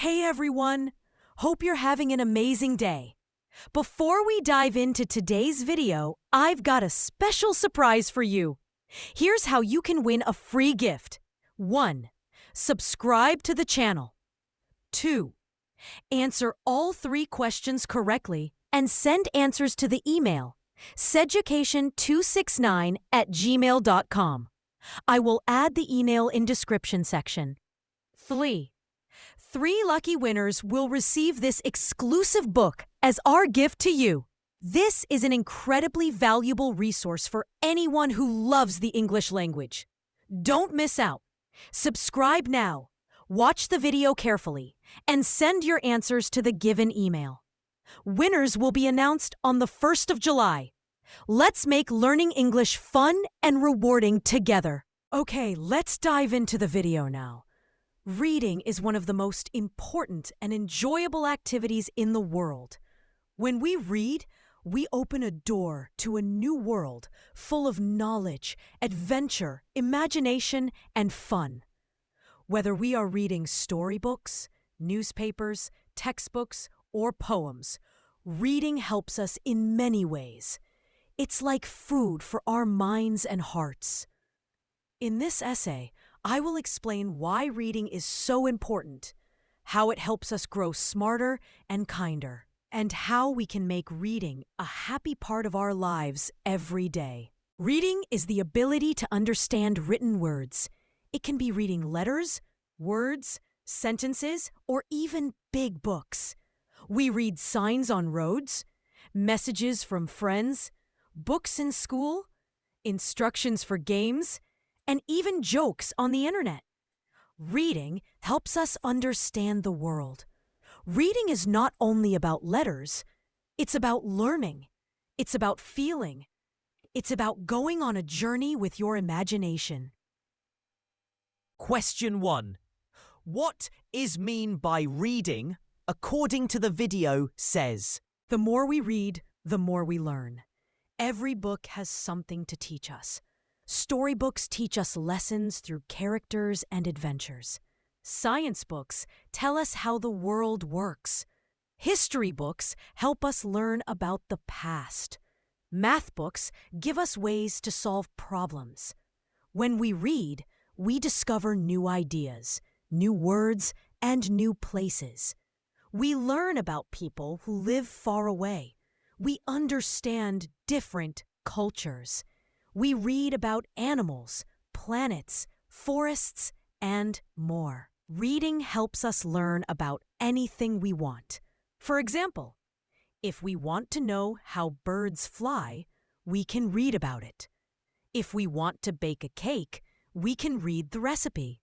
Hey everyone! Hope you're having an amazing day. Before we dive into today's video, I've got a special surprise for you. Here's how you can win a free gift. 1. Subscribe to the channel. 2. Answer all 3 questions correctly and send answers to the email seducation269@gmail.com. I will add the email in description section. 3. 3 lucky winners will receive this exclusive book as our gift to you. This is an incredibly valuable resource for anyone who loves the English language. Don't miss out. Subscribe now, watch the video carefully, and send your answers to the given email. Winners will be announced on the 1st of July. Let's make learning English fun and rewarding together. Okay, let's dive into the video now. Reading is one of the most important and enjoyable activities in the world. When we read, we open a door to a new world full of knowledge, adventure, imagination, and fun. Whether we are reading storybooks, newspapers, textbooks, or poems, reading helps us in many ways. It's like food for our minds and hearts. In this essay, I will explain why reading is so important, how it helps us grow smarter and kinder, and how we can make reading a happy part of our lives every day. Reading is the ability to understand written words. It can be reading letters, words, sentences, or even big books. We read signs on roads, messages from friends, books in school, instructions for games, and even jokes on the internet. Reading helps us understand the world. Reading is not only about letters, it's about learning. It's about feeling. It's about going on a journey with your imagination. Question 1. What is mean by reading according to the video says? The more we read, the more we learn. Every book has something to teach us. Storybooks teach us lessons through characters and adventures. Science books tell us how the world works. History books help us learn about the past. Math books give us ways to solve problems. When we read, we discover new ideas, new words, and new places. We learn about people who live far away. We understand different cultures. We read about animals, planets, forests, and more. Reading helps us learn about anything we want. For example, if we want to know how birds fly, we can read about it. If we want to bake a cake, we can read the recipe.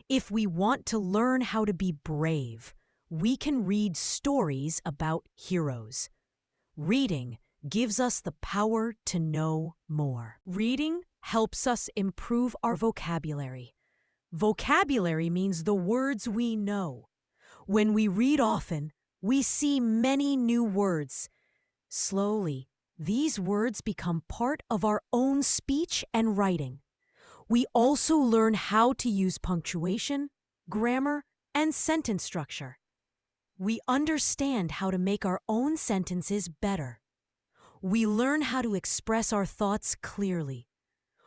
If we want to learn how to be brave, we can read stories about heroes. Reading gives us the power to know more. Reading helps us improve our vocabulary. Vocabulary means the words we know. When we read often, we see many new words. Slowly, these words become part of our own speech and writing. We also learn how to use punctuation, grammar, and sentence structure. We understand how to make our own sentences better. We learn how to express our thoughts clearly.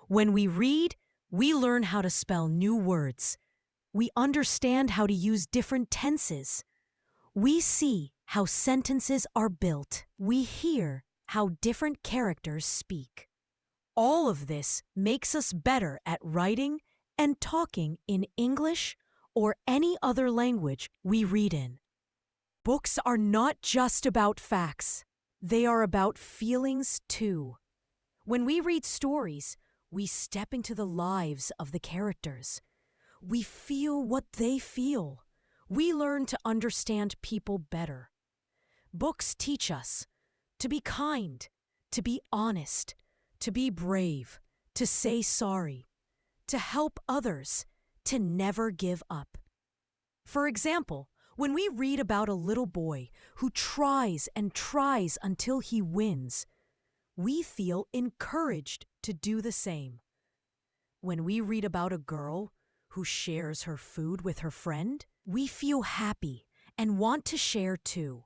When we read, we learn how to spell new words. We understand how to use different tenses. We see how sentences are built. We hear how different characters speak. All of this makes us better at writing and talking in English or any other language we read in. Books are not just about facts. They are about feelings too. When we read stories, we step into the lives of the characters. We feel what they feel. We learn to understand people better. Books teach us to be kind, to be honest, to be brave, to say sorry, to help others, to never give up. For example, when we read about a little boy who tries and tries until he wins, we feel encouraged to do the same. When we read about a girl who shares her food with her friend, we feel happy and want to share too.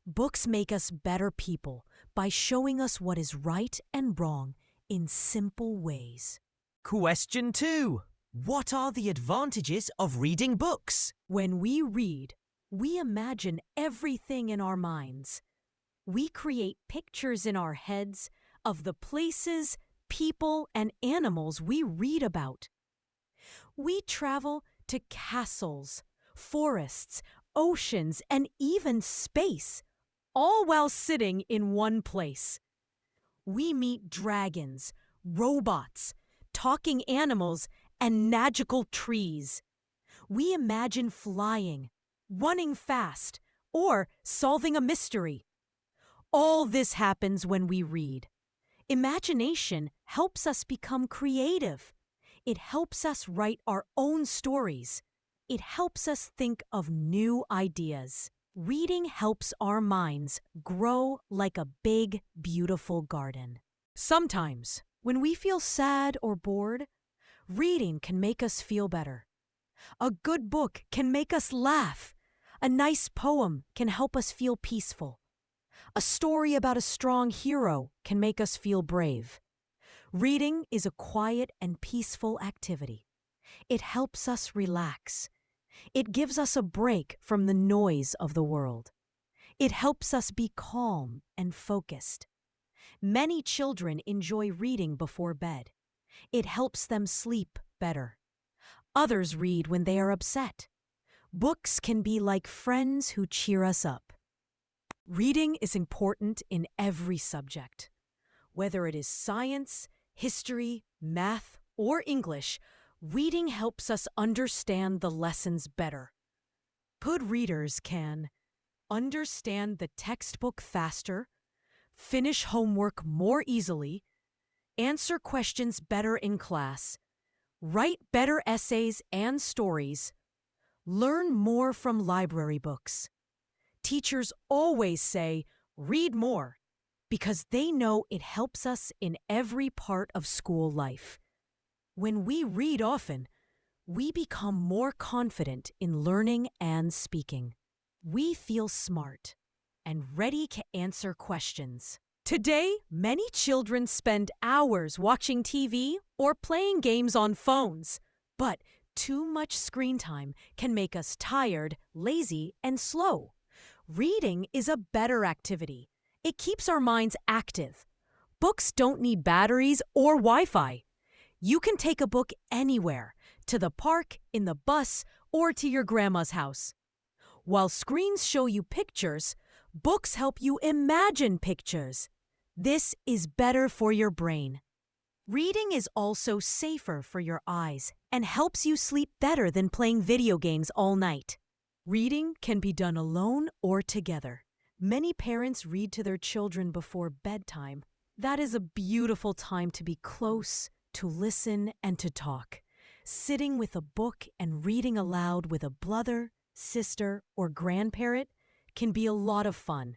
Books make us better people by showing us what is right and wrong in simple ways. Question 2. What are the advantages of reading books? When we read, we imagine everything in our minds. We create pictures in our heads of the places, people, and animals we read about. We travel to castles, forests, oceans, and even space, all while sitting in one place. We meet dragons, robots, talking animals, and magical trees. We imagine flying, running fast, or solving a mystery. All this happens when we read. Imagination helps us become creative. It helps us write our own stories. It helps us think of new ideas. Reading helps our minds grow like a big, beautiful garden. Sometimes, when we feel sad or bored, reading can make us feel better. A good book can make us laugh. A nice poem can help us feel peaceful. A story about a strong hero can make us feel brave. Reading is a quiet and peaceful activity. It helps us relax. It gives us a break from the noise of the world. It helps us be calm and focused. Many children enjoy reading before bed. It helps them sleep better. Others read when they are upset. Books can be like friends who cheer us up. Reading is important in every subject. Whether it is science, history, math, or English, reading helps us understand the lessons better. Good readers can understand the textbook faster, finish homework more easily, answer questions better in class, write better essays and stories, learn more from library books. Teachers always say, read more, because they know it helps us in every part of school life. When we read often, we become more confident in learning and speaking. We feel smart and ready to answer questions. Today, many children spend hours watching TV or playing games on phones. But too much screen time can make us tired, lazy, and slow. Reading is a better activity. It keeps our minds active. Books don't need batteries or Wi-Fi. You can take a book anywhere, to the park, in the bus, or to your grandma's house. While screens show you pictures, books help you imagine pictures. This is better for your brain. Reading is also safer for your eyes and helps you sleep better than playing video games all night. Reading can be done alone or together. Many parents read to their children before bedtime. That is a beautiful time to be close, to listen, and to talk. Sitting with a book and reading aloud with a brother, sister, or grandparent can be a lot of fun.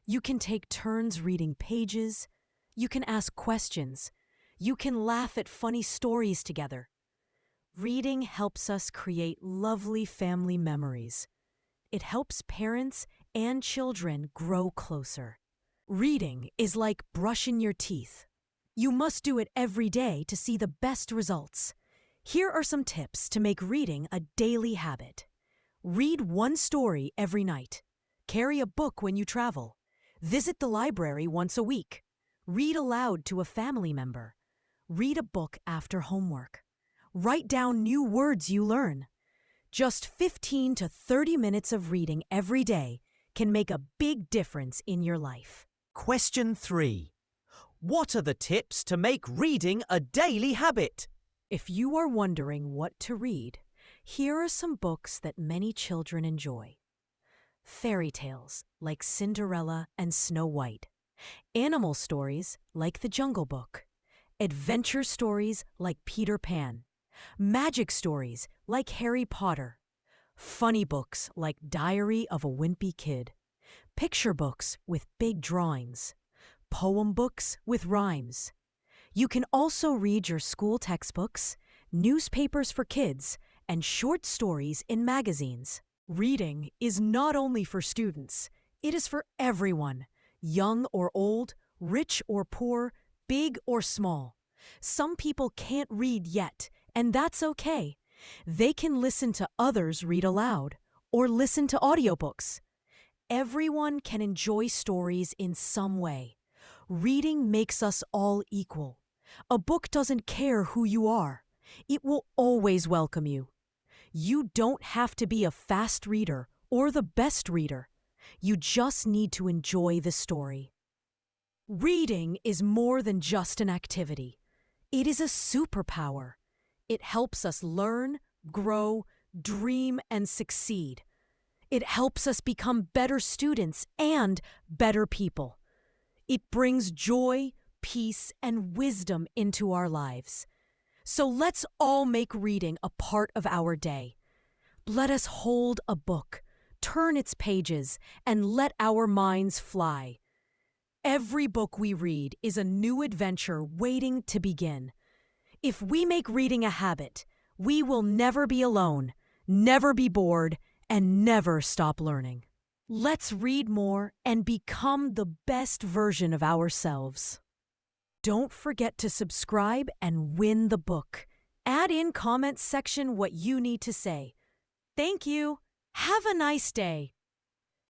You can take turns reading pages. You can ask questions. You can laugh at funny stories together. Reading helps us create lovely family memories. It helps parents and children grow closer. Reading is like brushing your teeth. You must do it every day to see the best results. Here are some tips to make reading a daily habit. Read one story every night. Carry a book when you travel. Visit the library once a week. Read aloud to a family member. Read a book after homework. Write down new words you learn. Just 15 to 30 minutes of reading every day can make a big difference in your life. Question 3. What are the tips to make reading a daily habit? If you are wondering what to read, here are some books that many children enjoy. Fairy tales like Cinderella and Snow White. Animal stories like The Jungle Book. Adventure stories like Peter Pan. Magic stories like Harry Potter. Funny books like Diary of a Wimpy Kid. Picture books with big drawings. Poem books with rhymes. You can also read your school textbooks, newspapers for kids, and short stories in magazines. Reading is not only for students, it is for everyone, young or old, rich or poor, big or small. Some people can't read yet, and that's okay. They can listen to others read aloud or listen to audiobooks. Everyone can enjoy stories in some way. Reading makes us all equal. A book doesn't care who you are. It will always welcome you. You don't have to be a fast reader or the best reader. You just need to enjoy the story. Reading is more than just an activity. It is a superpower. It helps us learn, grow, dream, and succeed. It helps us become better students and better people. It brings joy, peace, and wisdom into our lives. So let's all make reading a part of our day. Let us hold a book, turn its pages, and let our minds fly. Every book we read is a new adventure waiting to begin. If we make reading a habit, we will never be alone, never be bored, and never stop learning. Let's read more and become the best version of ourselves. Don't forget to subscribe and win the book. Add in comments section what you need to say. Thank you. Have a nice day.